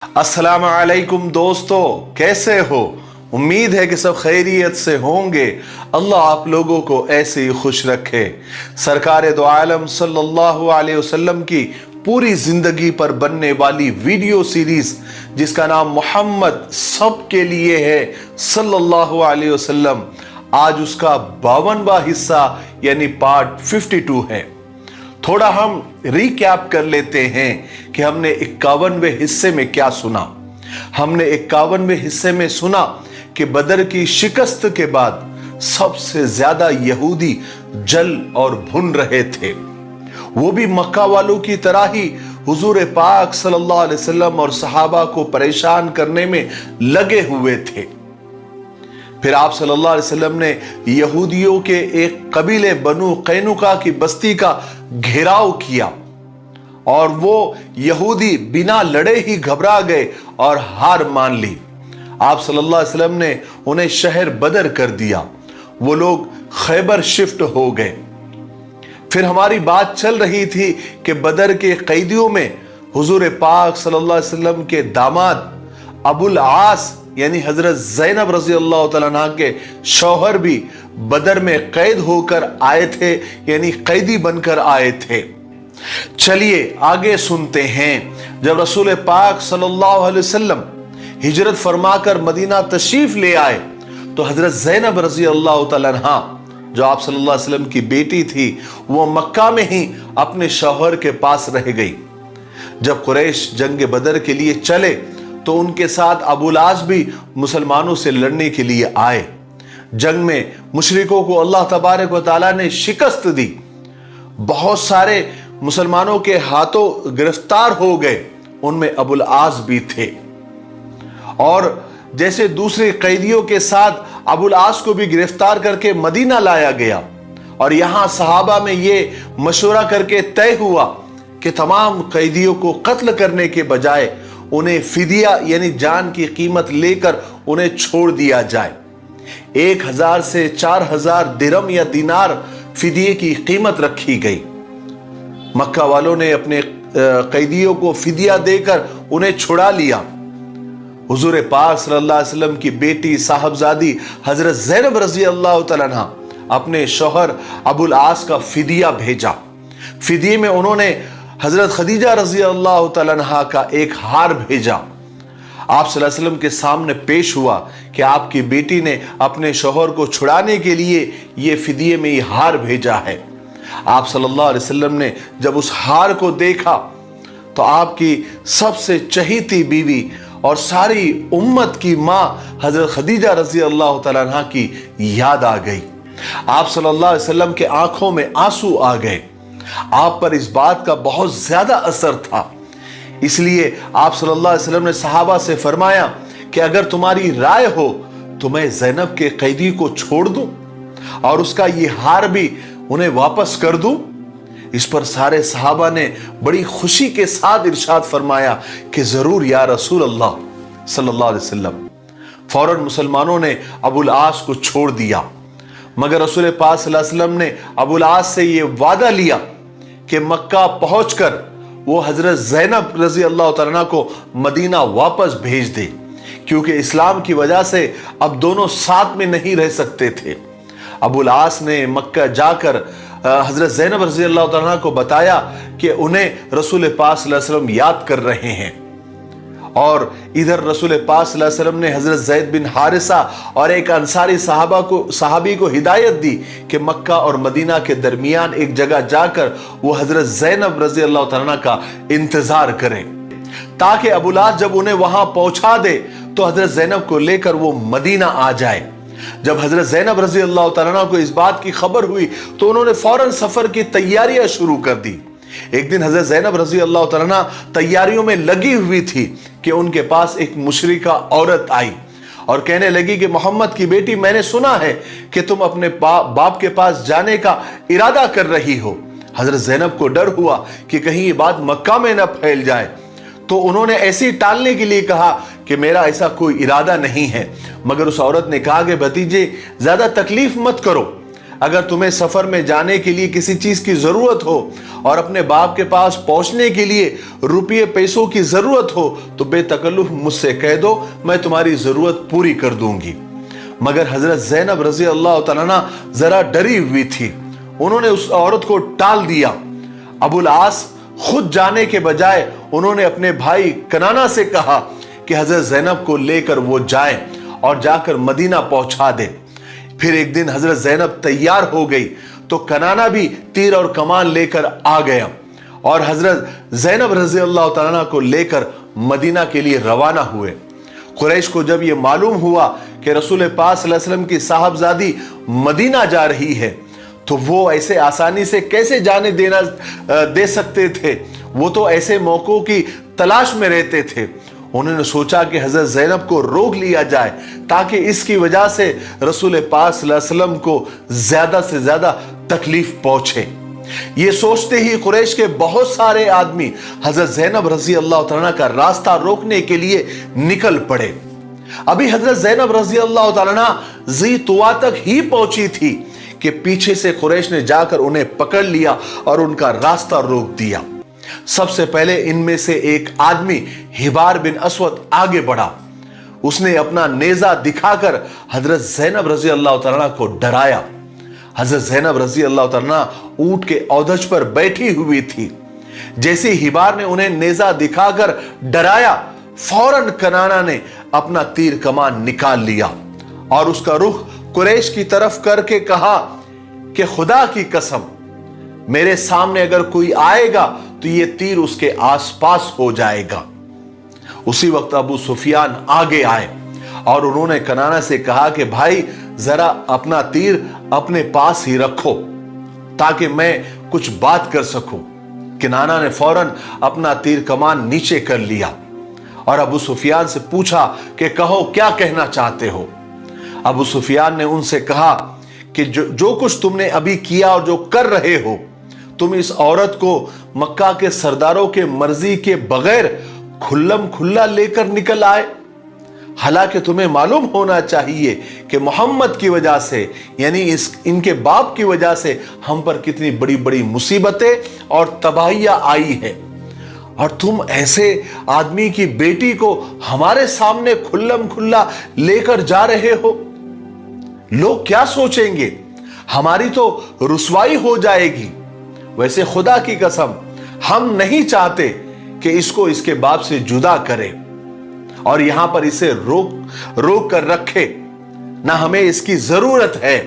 अस्सलाम वालेकुम दोस्तों, कैसे हो? उम्मीद है कि सब खैरियत से होंगे। अल्लाह आप लोगों को ऐसे ही खुश रखे। सरकार दो आलम सल्लल्लाहु अलैहि वसल्लम की पूरी जिंदगी पर बनने वाली वीडियो सीरीज जिसका नाम मोहम्मद सब के लिए है सल्लल्लाहु अलैहि वसल्लम, आज उसका 52वां हिस्सा यानी पार्ट 52 है। थोड़ा हम रिकैप कर लेते हैं कि हमने 51वें हिस्से में क्या सुना। हमने 51वें हिस्से में सुना कि बदर की शिकस्त के बाद सबसे ज्यादा यहूदी जल और भुन रहे थे। वो भी मक्का वालों की तरह ही हुजूर पाक सल्लल्लाहु अलैहि वसल्लम और सहाबा को परेशान करने में लगे हुए थे। फिर आप सल्लल्लाहु अलैहि वसल्लम ने यहूदियों के एक कबीले बनु कैनुका की बस्ती का घेराव किया और वो यहूदी बिना लड़े ही घबरा गए और हार मान ली। आप सल्लल्लाहु अलैहि वसल्लम ने उन्हें शहर बदर कर दिया। वो लोग खैबर शिफ्ट हो गए। फिर हमारी बात चल रही थी कि बदर के कैदियों में हुजूर पाक सल्लल्लाहु अलैहि वसल्लम के दामाद अबुल आस यानी हजरत ज़ैनब रज़ी अल्लाह तआला अन्हा के शौहर भी बदर में कैद होकर आए थे, यानी कैदी बनकर आए थे। चलिए आगे सुनते हैं। जब रसूल पाक सल्लल्लाहु अलैहि वसल्लम हिजरत फरमाकर मदीना तशरीफ ले आए तो हजरत ज़ैनब रज़ी अल्लाह तआला अन्हा जो आप सल्लल्लाहु अलैहि वसल्लम की बेटी थी, वो मक्का में ही अपने शौहर के पास रह गई। जब कुरैश जंग बदर के लिए चले तो उनके साथ अबुल आस भी मुसलमानों से लड़ने के लिए आए। जंग में मुशरिकों को अल्लाह तबारक व तआला ने शिकस्त दी। बहुत सारे मुसलमानों के हाथों गिरफ्तार हो गए, उनमें अबुल आस भी थे। और जैसे दूसरे कैदियों के साथ अबुल आस को भी गिरफ्तार करके मदीना लाया गया और यहां सहाबा में यह मशवरा करके तय हुआ कि तमाम कैदियों को कत्ल करने के बजाय उन्हें फिदिया यानी जान की कीमत लेकर उन्हें छोड़ दिया जाए। 1000 से 4000 दिरहम या दिनार फिदिये की कीमत रखी गई। मक्का वालों ने अपने कैदियों को फिदिया देकर उन्हें छुड़ा लिया। हुजूर पाक सल्लल्लाहु अलैहि वसल्लम की बेटी साहबजादी हजरत ज़ैनब रज़ी अल्लाह तआला अन्हा अपने शौहर अबुल आस का फिदिया भेजा। फिदिये में उन्होंने हजरत खदीजा रज़ी अल्लाह तआला अन्हा का एक हार भेजा। आप सल्लल्लाहु अलैहि वसल्लम के सामने पेश हुआ कि आपकी बेटी ने अपने शौहर को छुड़ाने के लिए ये फिदिये में ये हार भेजा है। आप सल्लल्लाहु अलैहि वसल्लम ने जब उस हार को देखा तो आपकी सबसे चहीती बीवी और सारी उम्मत की मां हजरत खदीजा रज़ी अल्लाह तआला अन्हा की याद आ गई। आप सल्लल्लाहु अलैहि वसल्लम के आंखों में आंसू आ गए। आप पर इस बात का बहुत ज्यादा असर था। इसलिए आप सल्लल्लाहु अलैहि वसल्लम ने सहाबा से फरमाया कि अगर तुम्हारी राय हो तो मैं ज़ैनब के कैदी को छोड़ दूं और उसका ये हार भी उन्हें वापस कर दूं। इस पर सारे सहाबा ने बड़ी खुशी के साथ इरशाद फरमाया कि जरूर या रसूल अल्लाह सल्लल्लाहु अलैहि वसल्लम। फौरन मुसलमानों ने अबुल आस को छोड़ दिया, मगर रसूल पाक सल्लल्लाहु अलैहि वसल्लम ने अबुल आस से यह वादा लिया कि मक्का पहुंचकर वो हजरत ज़ैनब रज़ी अल्लाह तआला अन्हा को मदीना वापस भेज दे, क्योंकि इस्लाम की वजह से अब दोनों साथ में नहीं रह सकते थे। अबुल आस ने मक्का जाकर हजरत ज़ैनब रज़ी अल्लाह तआला अन्हा को बताया कि उन्हें रसूल पाक सल्लल्लाहु अलैहि वसल्लम याद कर रहे हैं। और इधर रसूल पाक सल्लल्लाहु अलैहि वसल्लम ने हजरत ज़ैद बिन हारिसा और एक अंसारी सहाबी को हिदायत दी कि मक्का और मदीना के दरमियान एक जगह जाकर वो हजरत ज़ैनब रज़ी अल्लाह तआला अन्हा का इंतजार करें, ताकि अबुल आस जब उन्हें वहां पहुंचा दे तो हजरत ज़ैनब को लेकर वो मदीना आ जाए। जब हजरत ज़ैनब रज़ी अल्लाह तआला अन्हा को इस बात की खबर हुई तो उन्होंने फौरन सफर की तैयारियां शुरू कर दी। एक दिन हजरत ज़ैनब रज़ी अल्लाह तआला अन्हा तैयारियों में लगी हुई थी कि उनके पास एक मुशरिका औरत आई और कहने लगी कि मोहम्मद की बेटी, मैंने सुना है कि तुम अपने बाप के पास जाने का इरादा कर रही हो। हजरत ज़ैनब को डर हुआ कि कहीं ये बात मक्का में न फैल जाए, तो उन्होंने ऐसे ही टालने के लिए कहा कि मेरा ऐसा कोई इरादा नहीं है। मगर उस औरत ने कहा कि भतीजे, ज्यादा तकलीफ मत करो, अगर तुम्हें सफर में जाने के लिए किसी चीज की जरूरत हो और अपने बाप के पास पहुंचने के लिए रुपये पैसों की जरूरत हो तो बेतकल्लुफ मुझसे कह दो, मैं तुम्हारी जरूरत पूरी कर दूंगी। मगर हजरत ज़ैनब रजी अल्लाह तआला अन्हा जरा डरी हुई थी। उन्होंने उस औरत को टाल दिया। अबुल आस खुद जाने के बजाय उन्होंने अपने भाई कनाना से कहा कि हजरत ज़ैनब को लेकर वो जाए और जाकर मदीना पहुंचा दे। फिर एक दिन हजरत ज़ैनब तैयार हो गई तो कनाना भी तीर और कमान लेकर आ गया और हजरत ज़ैनब रजी अल्लाह तआला अन्हा को लेकर मदीना के लिए रवाना हुए। कुरैश को जब यह मालूम हुआ कि रसूल पाक सल्लल्लाहु अलैहि वसल्लम की साहबजादी मदीना जा रही है तो वो ऐसे आसानी से कैसे जाने दे सकते थे। वो तो ऐसे मौकों की तलाश में रहते थे। उन्होंने सोचा कि हजरत ज़ैनब को रोक लिया जाए ताकि इसकी वजह से रसूल पाक सल्लल्लाहु अलैहि वसल्लम को ज्यादा से ज्यादा तकलीफ पहुंचे। ये सोचते ही कुरैश के बहुत सारे आदमी हजरत ज़ैनब रजी अल्लाह तआला अन्हा का रास्ता रोकने के लिए निकल पड़े। अभी हजरत ज़ैनब रजी अल्लाह तआला अन्हा ज़ी तुवा तक ही पहुंची थी कि पीछे से कुरैश ने जाकर उन्हें पकड़ लिया और उनका रास्ता रोक दिया। सबसे पहले इनमें से एक आदमी हिबार बिन अस्वद आगे बढ़ा। उसने अपना नेजा दिखाकर हजरत ज़ैनब रजी अल्लाह तआला अन्हा को डराया। हजरत ज़ैनब रजी अल्लाह तआला अन्हा ऊंट के औदज पर बैठी हुई थी। जैसे हिबार ने उन्हें नेजा दिखाकर डराया, फौरन कनाना ने अपना तीर कमान निकाल लिया और उसका रुख कुरैश की तरफ करके कहा कि खुदा की कसम, मेरे सामने अगर कोई आएगा तो ये तीर उसके आसपास हो जाएगा। उसी वक्त अबू सुफियान आगे आए और उन्होंने कनाना से कहा कि भाई जरा अपना तीर अपने पास ही रखो ताकि मैं कुछ बात कर सकूं। कनाना ने फौरन अपना तीर कमान नीचे कर लिया और अबू सुफियान से पूछा कि कहो क्या कहना चाहते हो। अबू सुफियान ने उनसे कहा कि जो कुछ तुमने अभी किया और जो कर रहे हो, तुम इस औरत को मक्का के सरदारों के मर्जी के बगैर खुल्लम खुल्ला लेकर निकल आए। हालांकि तुम्हें मालूम होना चाहिए कि मोहम्मद की वजह से यानी इनके बाप की वजह से हम पर कितनी बड़ी बड़ी मुसीबतें और तबाहियां आई है, और तुम ऐसे आदमी की बेटी को हमारे सामने खुल्लम खुल्ला लेकर जा रहे हो। लोग क्या सोचेंगे, हमारी तो रुसवाई हो जाएगी। वैसे खुदा की कसम, हम नहीं चाहते कि इसको इसके बाप से जुदा करें और यहां पर इसे रोक कर रखे। ना हमें इसकी जरूरत है,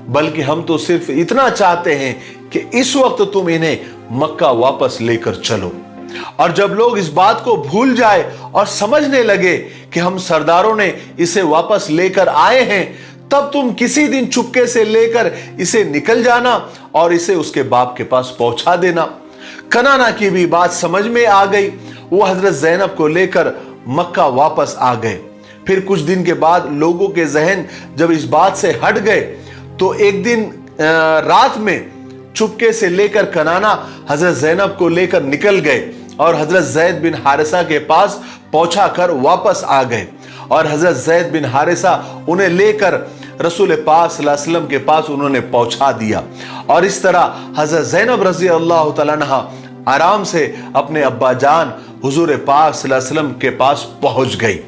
बल्कि हम तो सिर्फ इतना चाहते हैं कि इस वक्त तुम इन्हें मक्का वापस लेकर चलो। और जब लोग इस बात को भूल जाए और समझने लगे कि हम सरदारों ने इसे वापस लेकर आए हैं, तब तुम किसी दिन चुपके से लेकर इसे निकल जाना और इसे उसके बाप के पास पहुंचा देना। कनाना की भी बात समझ में आ गई। वो हजरत ज़ैनब को लेकर मक्का वापस आ गए। फिर कुछ दिन के बाद लोगों के जहन जब इस बात से हट गए तो एक दिन रात में चुपके से लेकर कनाना हजरत ज़ैनब को लेकर निकल गए और हजरत ज़ैद बिन हारिसा के पास पहुंचा कर वापस आ गए और हजरत ज़ैद बिन हारिसा उन्हें लेकर रसूल पाक सल्लल्लाहु अलैहि वसल्लम के पास उन्होंने पहुंचा दिया। और इस तरह हजरत ज़ैनब रजी अल्लाह तआला अन्हा आराम से अपने अब्बा जान हुजूर पाक सल्लल्लाहु अलैहि वसल्लम के पास पहुंच गई।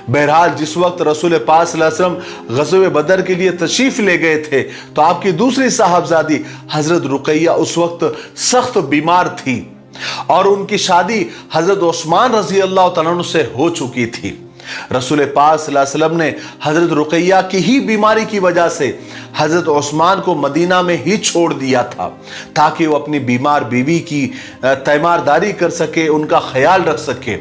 बहरहाल जिस वक्त रसूल पाक सल्लल्लाहु अलैहि वसल्लम ग़ज़वे बदर के लिए तशरीफ ले गए थे तो आपकी दूसरी साहबजादी हजरत रुकैया उस वक्त सख्त बीमार थी और उनकी शादी हजरत उस्मान रजी अल्लाह तआला अन्हु से हो चुकी थी। रसूल पाक सल्लल्लाहु अलैहि वसल्लम ने हजरत रुकैया की ही बीमारी की वजह से हजरत उस्मान को मदीना में ही छोड़ दिया था ताकि वो अपनी बीमार बीवी की तीमारदारी कर सके, उनका ख्याल रख सके।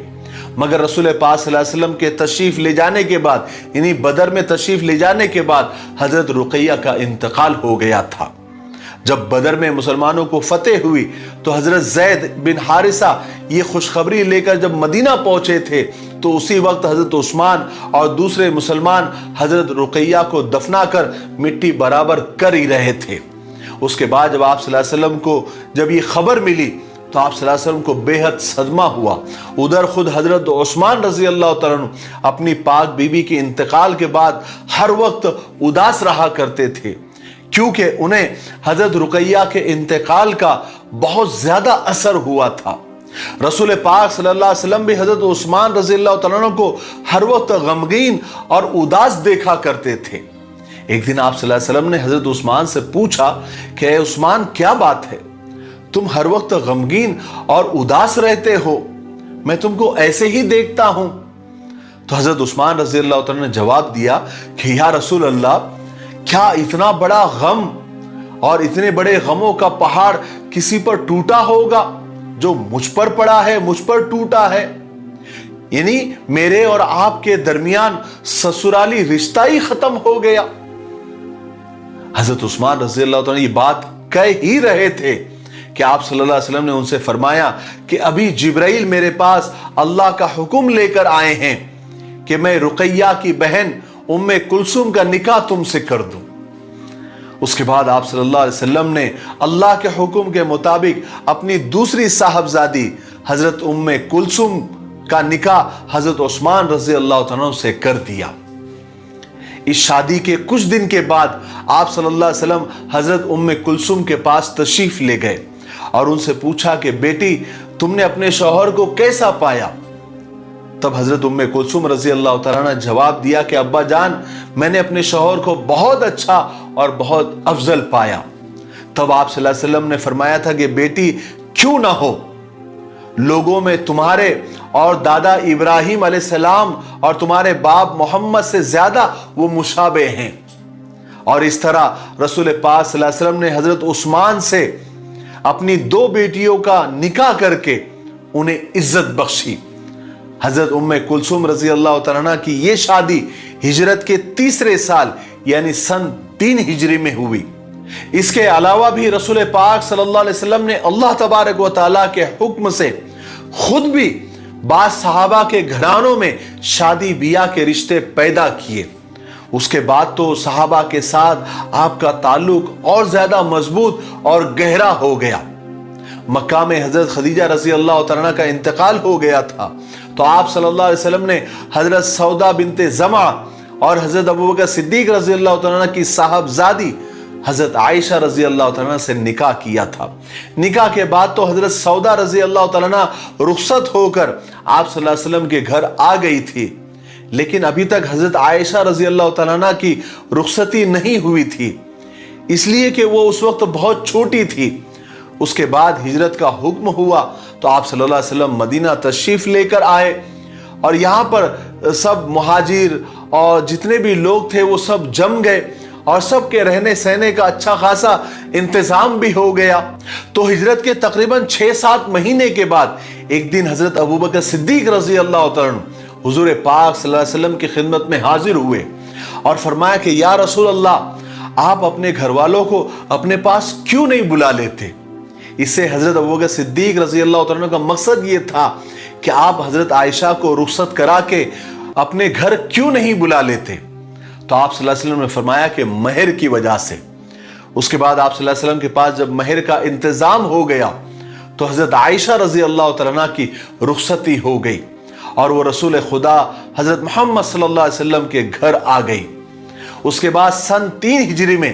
मगर रसूल पाक सल्लल्लाहु अलैहि वसल्लम के तशरीफ ले जाने के बाद, यानी बदर में तशरीफ ले जाने के बाद हजरत रुकैया का इंतकाल हो गया था। जब बदर में मुसलमानों को फतेह हुई तो हजरत ज़ैद बिन हारिसा ये खुशखबरी लेकर जब मदीना पहुंचे थे तो उसी वक्त हजरत उस्मान और दूसरे मुसलमान हजरत रुकैया को दफना कर मिट्टी बराबर कर ही रहे थे। उसके बाद जब आप सल्लल्लाहु अलैहि वसल्लम को जब ये खबर मिली तो आप सल्लल्लाहु अलैहि वसल्लम को बेहद सदमा हुआ। उधर खुद हजरत उस्मान रजी अल्लाह तआला अन्हु अपनी पाक बीवी के इंतकाल के बाद हर वक्त उदास रहा करते थे, کیونکہ انہیں حضرت رقیہ کے انتقال کا بہت زیادہ اثر ہوا تھا۔ رسول پاک صلی اللہ علیہ وسلم بھی حضرت عثمان رضی اللہ تعالیٰ عنہ کو ہر وقت غمگین اور اداس دیکھا کرتے تھے۔ ایک دن آپ صلی اللہ علیہ وسلم نے حضرت عثمان سے پوچھا کہ اے عثمان، کیا بات ہے؟ تم ہر وقت غمگین اور اداس رہتے ہو، میں تم کو ایسے ہی دیکھتا ہوں۔ تو حضرت عثمان رضی اللہ تعالیٰ نے جواب دیا کہ یا رسول اللہ، کیا اتنا بڑا غم اور اتنے بڑے غموں کا پہاڑ کسی پر ٹوٹا ہوگا جو مجھ پر پڑا ہے، مجھ پر ٹوٹا ہے؟ یعنی میرے اور آپ کے درمیان سسرالی رشتہ ہی ختم ہو گیا۔ حضرت عثمان رضی اللہ تعالیٰ یہ بات کہہ ہی رہے تھے کہ آپ صلی اللہ علیہ وسلم نے ان سے فرمایا کہ ابھی جبرائیل میرے پاس اللہ کا حکم لے کر آئے ہیں کہ میں رقیہ کی بہن ام کلثوم کا نکاح تم سے کر دوں۔ اس کے بعد آپ صلی اللہ علیہ وسلم نے اللہ کے حکم کے مطابق اپنی دوسری صاحبزادی حضرت ام کلثوم کا نکاح حضرت عثمان رضی اللہ عنہ سے کر دیا۔ اس شادی کے کچھ دن کے بعد آپ صلی اللہ علیہ وسلم حضرت ام کلثوم کے پاس تشریف لے گئے اور ان سے پوچھا کہ بیٹی، تم نے اپنے شوہر کو کیسا پایا؟ تب حضرت ام کلثوم رضی اللہ تعالیٰ نے جواب دیا کہ ابا جان، میں نے اپنے شوہر کو بہت اچھا اور بہت افضل پایا۔ تب آپ صلی اللہ علیہ وسلم نے فرمایا تھا کہ بیٹی، کیوں نہ ہو، لوگوں میں تمہارے اور دادا ابراہیم علیہ السلام اور تمہارے باپ محمد سے زیادہ وہ مشابہ ہیں۔ اور اس طرح رسول پاک صلی اللہ علیہ وسلم نے حضرت عثمان سے اپنی دو بیٹیوں کا نکاح کر کے انہیں عزت بخشی۔ حضرت ام کلثوم رضی اللہ تعالیٰ عنہ کی یہ شادی ہجرت کے تیسرے سال یعنی سن 3 ہجری میں ہوئی۔ اس کے علاوہ بھی رسول پاک صلی اللہ علیہ وسلم نے اللہ تبارک و تعالیٰ کے حکم سے خود بھی بعض صحابہ کے گھرانوں میں شادی بیاہ کے رشتے پیدا کیے۔ اس کے بعد تو صحابہ کے ساتھ آپ کا تعلق اور زیادہ مضبوط اور گہرا ہو گیا۔ مکہ میں حضرت خدیجہ رضی اللہ تعالیٰ کا انتقال ہو گیا تھا، تو آپ صلی اللہ علیہ وسلم نے حضرت سودا بنت زمعہ اور حضرت ابوبکر صدیق رضی اللہ تعالیٰ کی صاحبزادی حضرت عائشہ رضی اللہ تعالیٰ سے نکاح کیا تھا۔ نکاح کے بعد تو حضرت سودا رضی اللہ تعالیٰ رخصت ہو کر آپ صلی اللہ علیہ وسلم کے گھر آ گئی تھی، لیکن ابھی تک حضرت عائشہ رضی اللہ تعالیٰ کی رخصتی نہیں ہوئی تھی، اس لیے کہ وہ اس وقت بہت چھوٹی تھی۔ اس کے بعد ہجرت کا حکم ہوا تو آپ صلی اللہ علیہ وسلم مدینہ تشریف لے کر آئے، اور یہاں پر سب مہاجر اور جتنے بھی لوگ تھے وہ سب جم گئے اور سب کے رہنے سہنے کا اچھا خاصا انتظام بھی ہو گیا۔ تو ہجرت کے تقریباً 6-7 مہینے کے بعد ایک دن حضرت ابوبکر صدیق رضی اللہ تعالیٰ حضور پاک صلی اللہ علیہ وسلم کی خدمت میں حاضر ہوئے اور فرمایا کہ یا رسول اللہ، آپ اپنے گھر والوں کو اپنے پاس کیوں نہیں بلا لیتے؟ اس سے حضرت ابوبکر صدیق رضی اللہ تعالیٰ کا مقصد یہ تھا کہ آپ حضرت عائشہ کو رخصت کرا کے اپنے گھر کیوں نہیں بلا لیتے؟ تو آپ صلی اللہ علیہ وسلم نے فرمایا کہ مہر کی وجہ سے۔ اس کے بعد آپ صلی اللہ علیہ وسلم کے پاس جب مہر کا انتظام ہو گیا تو حضرت عائشہ رضی اللہ تعالیٰ کی رخصتی ہو گئی اور وہ رسول خدا حضرت محمد صلی اللہ علیہ وسلم کے گھر آ گئی۔ اس کے بعد سن 3 ہجری میں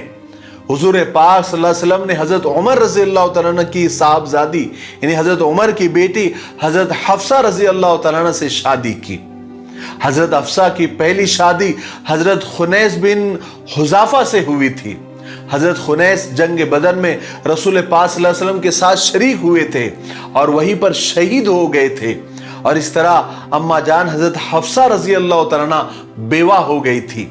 حضور پاک صلی اللہ علیہ وسلم نے حضرت عمر رضی اللہ تعالیٰ کی صاحبزادی یعنی حضرت عمر کی بیٹی حضرت حفصہ رضی اللہ تعالیٰ سے شادی کی۔ حضرت حفصہ کی پہلی شادی حضرت خنیس بن حذافہ سے ہوئی تھی۔ حضرت خنیس جنگ بدر میں رسول پاک صلی اللہ علیہ وسلم کے ساتھ شریک ہوئے تھے اور وہیں پر شہید ہو گئے تھے، اور اس طرح اما جان حضرت حفصہ رضی اللہ تعالیٰ بیوہ ہو گئی تھی۔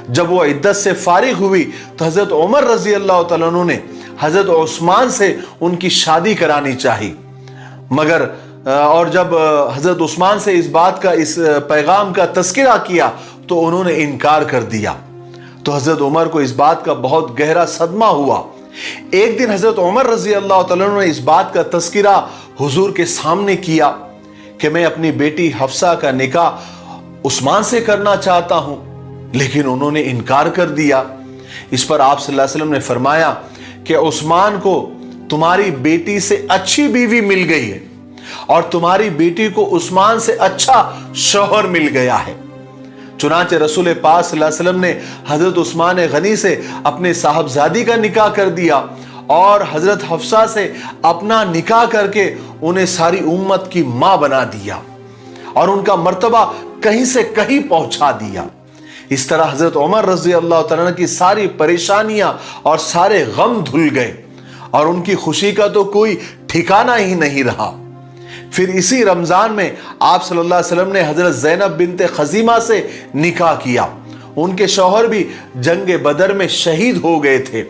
جب وہ عدت سے فارغ ہوئی تو حضرت عمر رضی اللہ تعالیٰ عنہ نے حضرت عثمان سے ان کی شادی کرانی چاہی، مگر اور جب حضرت عثمان سے اس پیغام کا تذکرہ کیا تو انہوں نے انکار کر دیا۔ تو حضرت عمر کو اس بات کا بہت گہرا صدمہ ہوا۔ ایک دن حضرت عمر رضی اللہ تعالیٰ عنہ نے اس بات کا تذکرہ حضور کے سامنے کیا کہ میں اپنی بیٹی حفصہ کا نکاح عثمان سے کرنا چاہتا ہوں، لیکن انہوں نے انکار کر دیا۔ اس پر آپ صلی اللہ علیہ وسلم نے فرمایا کہ عثمان کو تمہاری بیٹی سے اچھی بیوی مل گئی ہے اور تمہاری بیٹی کو عثمان سے اچھا شوہر مل گیا ہے۔ चुनाचे रसूल पाक सल्लल्लाहु अलैहि वसल्लम ने हजरत उस्मान गनी से अपने साहबजादी का निकाह कर दिया और हजरत हफ्सा से अपना निकाह करके उन्हें सारी उम्मत की मां बना दिया और उनका मर्तबा कहीं से कहीं पहुंचा दिया। इस तरह हजरत उमर रजी अल्लाह तआला की सारी परेशानियां और सारे गम धुल गए और उनकी खुशी का तो कोई ठिकाना ही नहीं रहा। फिर इसी रमजान में आप सल्लल्लाहु अलैहि वसल्लम ने हजरत ज़ैनब बिनते खज़ीमा से निकाह किया। उनके शौहर भी जंग बदर में शहीद हो गए थे।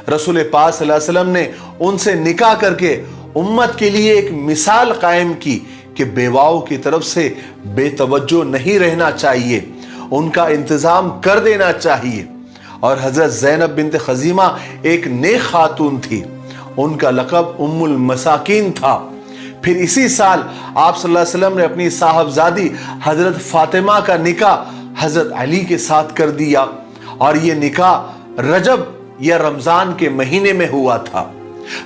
रसूल पाक सल्लल्लाहु अलैहि वसल्लम ने उनसे निकाह करके उम्मत के लिए एक मिसाल कायम की कि बेवाओं की तरफ से बेतवज्जो नहीं रहना चाहिए, उनका इंतजाम कर देना चाहिए। और हजरत ज़ैनब बिनते खज़ीमा एक नेक खातून थी, उनका लक़ब उम्मुल मसाकीन था। फिर इसी साल आप सल्लल्लाहु अलैहि वसल्लम ने अपनी साहबजादी हजरत फातिमा का निकाह हजरत अली के साथ कर दिया और ये निकाह रजब या रमजान के महीने में हुआ था।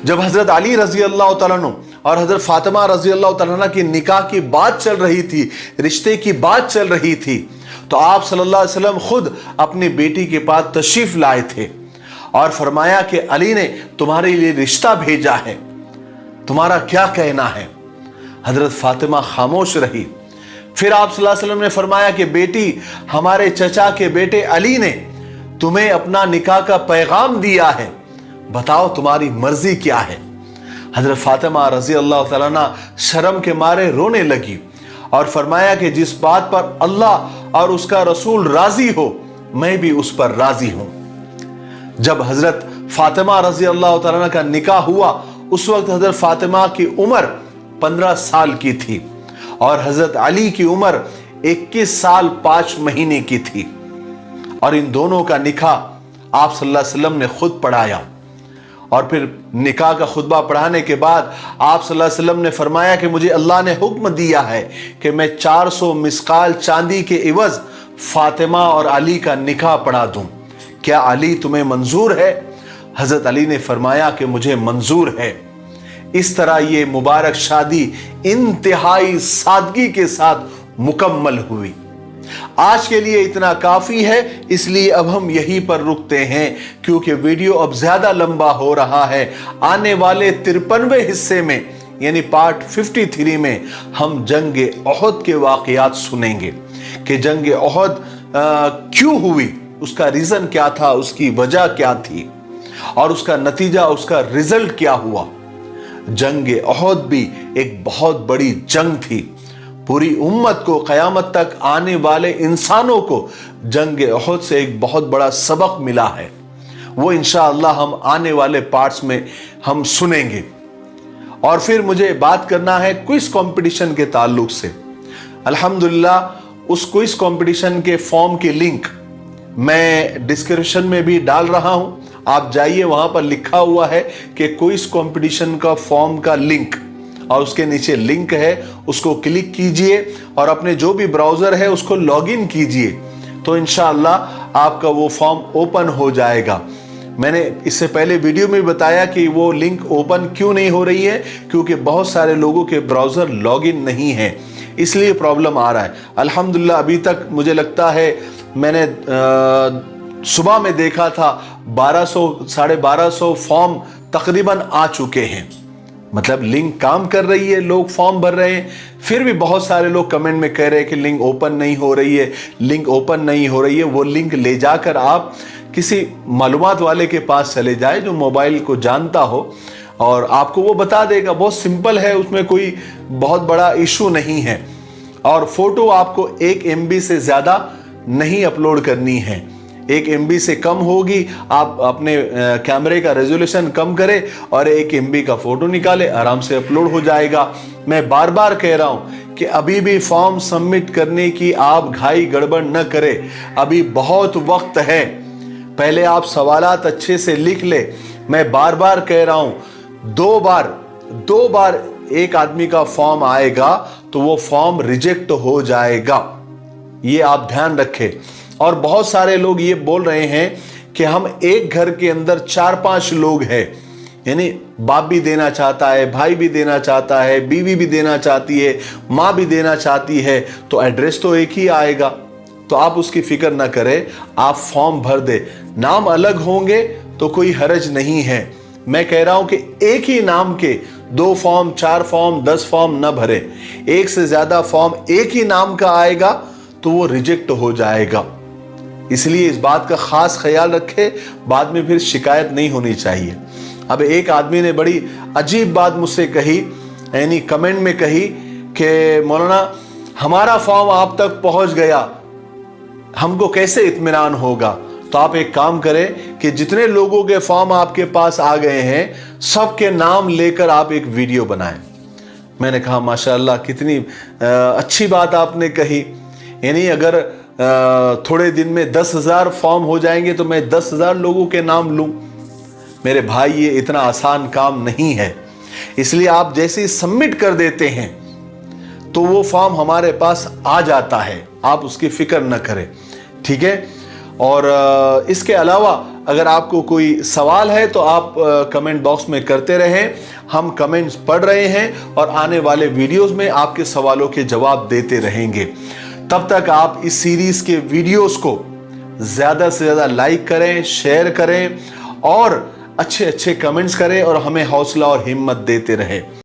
जब हजरत अली रजी अल्लाह तआला अन्हु और हजरत फातिमा रजी अल्लाह तआला अन्हा की निकाह की बात चल रही थी, रिश्ते की बात चल रही थी, तो आप सल्लल्लाहु अलैहि वसल्लम खुद अपनी बेटी के पास तशरीफ लाए थे और फरमाया कि अली ने तुम्हारे लिए रिश्ता भेजा है, तुम्हारा क्या कहना है। हजरत फातिमा खामोश रही। फिर आप सल्लल्लाहु अलैहि वसल्लम ने फरमाया कि बेटी, हमारे चचा के बेटे अली ने तुम्हें अपना निकाह का पैगाम दिया है, बताओ तुम्हारी मर्जी क्या है। हजरत फातिमा रजी अल्लाह तआला अन्हा शर्म के मारे रोने लगी और फरमाया कि जिस बात पर अल्लाह और उसका रसूल राजी हो, मैं भी उस पर राजी हूं। जब हजरत फातिमा रजी अल्लाह तआला अन्हा का निकाह हुआ, उस वक्त हजरत फातिमा की उम्र 15 साल की थी और हजरत अली की उम्र 21 साल 5 महीने की थी। और इन दोनों का निकाह आप सल्लल्लाहु अलैहि वसल्लम ने खुद पढ़ाया। और फिर निकाह का खुतबा पढ़ाने के बाद आप सल्लल्लाहु अलैहि वसल्लम ने फरमाया कि मुझे अल्लाह ने हुक्म दिया है कि मैं 400 मिस्काल चांदी के इवज फातिमा और अली का निकाह पढ़ा दूं, क्या अली तुम्हें मंजूर है? हजरत अली ने फरमाया कि मुझे मंजूर है। इस तरह ये मुबारक शादी इंतहाई सादगी के साथ मुकम्मल हुई। आज के लिए इतना काफी है, इसलिए अब हम यहीं पर रुकते हैं क्योंकि वीडियो अब ज्यादा लंबा हो रहा है। आने वाले 53वें हिस्से में यानी पार्ट 53 में हम जंग ओहद के वाकयात सुनेंगे कि जंग ओहद क्यों हुई, उसका रीजन क्या था, उसकी वजह क्या थी और उसका नतीजा, उसका रिजल्ट क्या हुआ। जंग ओहद भी एक बहुत बड़ी जंग थी। पूरी उम्मत को, क़यामत तक आने वाले इंसानों को जंग ओहद से एक बहुत बड़ा सबक मिला है। वो इंशाअल्लाह हम आने वाले पार्ट्स में हम सुनेंगे। और फिर मुझे बात करना है क्विज कंपटीशन के ताल्लुक से। अल्हम्दुलिल्लाह उस क्विज कंपटीशन के फॉर्म की लिंक मैं डिस्क्रिप्शन में भी डाल रहा हूं, आप जाइए, वहां पर लिखा हुआ है कि क्विज कंपटीशन का फॉर्म का लिंक, और उसके नीचे लिंक है, उसको क्लिक कीजिए और अपने जो भी ब्राउजर है उसको लॉगिन कीजिए, तो इंशाअल्लाह आपका वो फॉर्म ओपन हो जाएगा। मैंने इससे पहले वीडियो में बताया कि वो लिंक ओपन क्यों नहीं हो रही है, क्योंकि बहुत सारे लोगों के ब्राउजर लॉगिन नहीं है, इसलिए प्रॉब्लम आ रहा है। अल्हम्दुलिल्लाह अभी तक मुझे लगता है मैंने सुबह में देखा था 1200-1250 फॉर्म तकरीबन आ चुके हैं। मतलब लिंक काम कर रही है, लोग फॉर्म भर रहे हैं, फिर भी बहुत सारे लोग कमेंट में कह रहे हैं कि लिंक ओपन नहीं हो रही है, लिंक ओपन नहीं हो रही है। वो लिंक ले जाकर आप किसी मालूमात वाले के पास चले जाए जो मोबाइल को जानता हो और आपको वो बता देगा। बहुत सिंपल है, उसमें कोई बहुत बड़ा इशू नहीं है। और फोटो आपको 1 MB से ज़्यादा नहीं अपलोड करनी है, 1 MB से कम होगी। आप अपने कैमरे का रेजोल्यूशन कम करें और 1 MB का फोटो निकाले, आराम से अपलोड हो जाएगा। मैं बार बार कह रहा हूं कि अभी भी फॉर्म सबमिट करने की आप घाई गड़बड़ न करें, अभी बहुत वक्त है। पहले आप सवालात अच्छे से लिख ले। मैं बार बार कह रहा हूं, दो बार एक आदमी का फॉर्म आएगा तो वो फॉर्म रिजेक्ट हो जाएगा, ये आप ध्यान रखें। और बहुत सारे लोग ये बोल रहे हैं कि हम एक घर के अंदर 4-5 लोग हैं, यानी बाप भी देना चाहता है, भाई भी देना चाहता है, बीवी भी देना चाहती है, माँ भी देना चाहती है, तो एड्रेस तो एक ही आएगा। तो आप उसकी फिक्र ना करें, आप फॉर्म भर दे। नाम अलग होंगे तो कोई हरज नहीं है। मैं कह रहा हूं कि एक ही नाम के 2 फॉर्म, 4 फॉर्म, 10 फॉर्म न भरे। एक से ज्यादा फॉर्म एक ही नाम का आएगा तो वो रिजेक्ट हो जाएगा। इसलिए इस बात का खास ख्याल रखें, बाद में फिर शिकायत नहीं होनी चाहिए। अब एक आदमी ने बड़ी अजीब बात मुझसे कही, यानी कमेंट में कही कि मौलाना हमारा फॉर्म आप तक पहुंच गया, हमको कैसे इत्मीनान होगा। तो आप एक काम करें कि जितने लोगों के फॉर्म आपके पास आ गए हैं सबके नाम लेकर आप एक वीडियो बनाएं। मैंने कहा माशाअल्लाह, कितनी अच्छी बात आपने कही। यानी अगर थोड़े दिन में 10,000 फॉर्म हो जाएंगे तो मैं 10,000 लोगों के नाम लूं। मेरे भाई, ये इतना आसान काम नहीं है। इसलिए आप जैसे ही सबमिट कर देते हैं तो वो फॉर्म हमारे पास आ जाता है, आप उसकी फिक्र न करें, ठीक है। और इसके अलावा अगर आपको कोई सवाल है तो आप कमेंट बॉक्स में करते रहें, हम कमेंट्स पढ़ रहे हैं और आने वाले वीडियोस में आपके सवालों के जवाब देते रहेंगे। तब तक आप इस सीरीज के वीडियोस को ज़्यादा से ज़्यादा लाइक करें, शेयर करें और अच्छे अच्छे कमेंट्स करें और हमें हौसला और हिम्मत देते रहें।